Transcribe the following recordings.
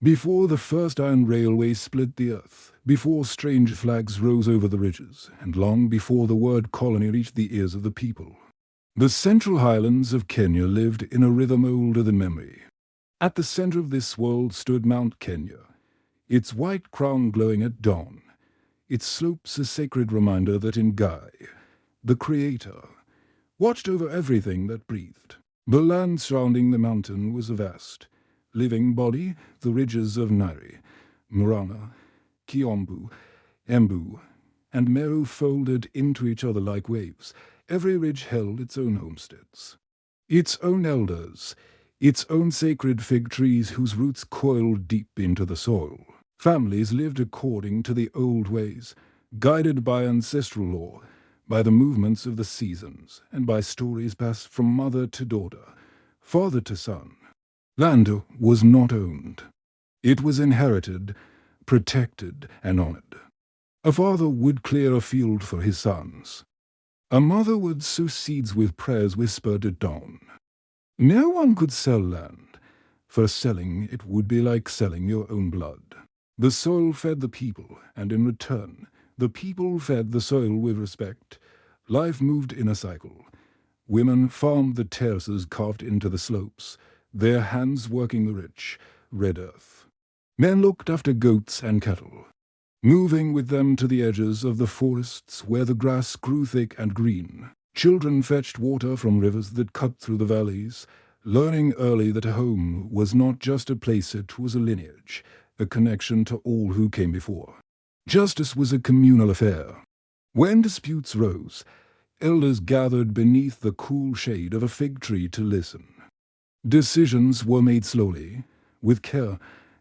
Before the first iron railway split the earth, before strange flags rose over the ridges, and long before the word colony reached the ears of the people, the central highlands of Kenya lived in a rhythm older than memory. At the center of this world stood Mount Kenya, its white crown glowing at dawn, its slopes a sacred reminder that Ngai, the Creator, watched over everything that breathed. The land surrounding the mountain was a vast, living body, the ridges of Nairi, Murana, Kiombu, Embu, and Meru folded into each other like waves. Every ridge held its own homesteads, its own elders, its own sacred fig trees whose roots coiled deep into the soil. Families lived according to the old ways, guided by ancestral law, by the movements of the seasons, and by stories passed from mother to daughter, father to son. Land was not owned. It was inherited, protected, and honored. A father would clear a field for his sons. A mother would sow seeds with prayers whispered at dawn. No one could sell land. For selling it would be like selling your own blood. The soil fed the people, and in return, the people fed the soil with respect. Life moved in a cycle. Women farmed the terraces carved into the slopes, their hands working the rich, red earth. Men looked after goats and cattle, moving with them to the edges of the forests where the grass grew thick and green. Children fetched water from rivers that cut through the valleys, learning early that a home was not just a place, it was a lineage, a connection to all who came before. Justice was a communal affair. When disputes rose, elders gathered beneath the cool shade of a fig tree to listen. Decisions were made slowly, with care,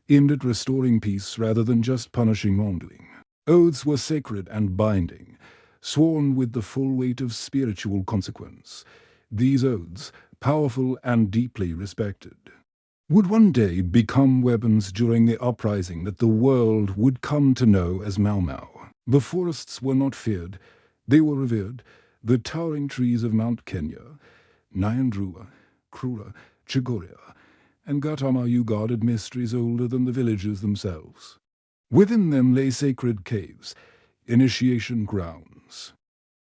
aimed at restoring peace rather than just punishing wrongdoing. Oaths were sacred and binding, sworn with the full weight of spiritual consequence. These oaths, powerful and deeply respected, would one day become weapons during the uprising that the world would come to know as Mau Mau. The forests were not feared, they were revered. The towering trees of Mount Kenya, Nyandrua, Krura, Chigoria, and Gatamayu guarded mysteries older than the villages themselves. Within them lay sacred caves, initiation grounds,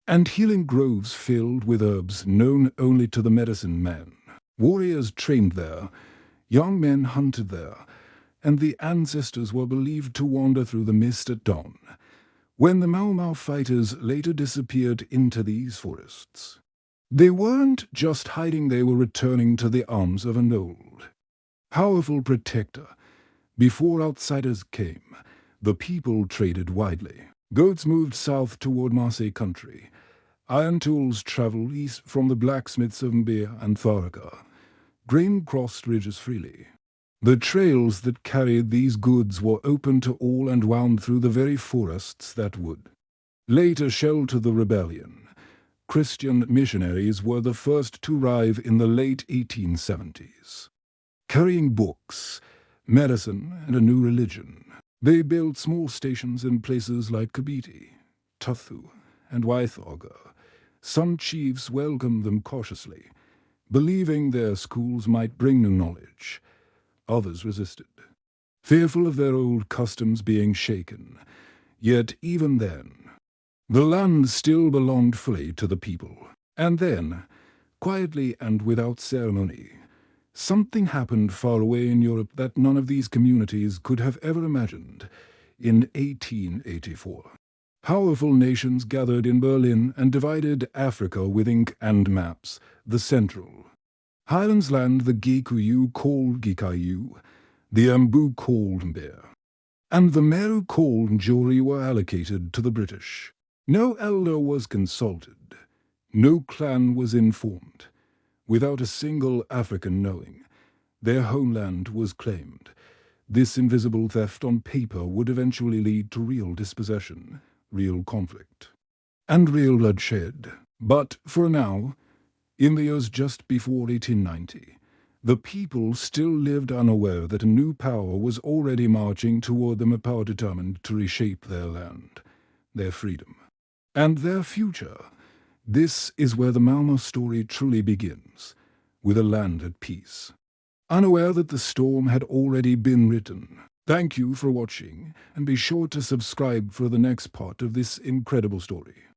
and healing groves filled with herbs known only to the medicine men. Warriors trained there, young men hunted there, and the ancestors were believed to wander through the mist at dawn, when the Mau Mau fighters later disappeared into these forests. They weren't just hiding, they were returning to the arms of an old, powerful protector. Before outsiders came, the people traded widely. Goats moved south toward Maasai country. Iron tools traveled east from the blacksmiths of Mbeya and Tharaka. Grain crossed ridges freely. The trails that carried these goods were open to all and wound through the very forests that would later shelter the rebellion. Christian missionaries were the first to arrive in the late 1870s, carrying books, medicine, and a new religion. They built small stations in places like Kabiti, Tathu, and Waithoga. Some chiefs welcomed them cautiously, believing their schools might bring new knowledge. Others resisted, fearful of their old customs being shaken. Yet even then, the land still belonged fully to the people. And then, quietly and without ceremony, something happened far away in Europe that none of these communities could have ever imagined. In 1884, powerful nations gathered in Berlin and divided Africa with ink and maps. The central highlands land the Gikuyu called Gikuyu, the Embu called Mbeya, and the Meru called Njori were allocated to the British. No elder was consulted, no clan was informed. Without a single African knowing, their homeland was claimed. This invisible theft on paper would eventually lead to real dispossession, real conflict, and real bloodshed. But for now, in the years just before 1890, the people still lived unaware that a new power was already marching toward them, a power determined to reshape their land, their freedom, and their future. This is where the Mau Mau story truly begins, with a land at peace, unaware that the storm had already been written. Thank you for watching, and be sure to subscribe for the next part of this incredible story.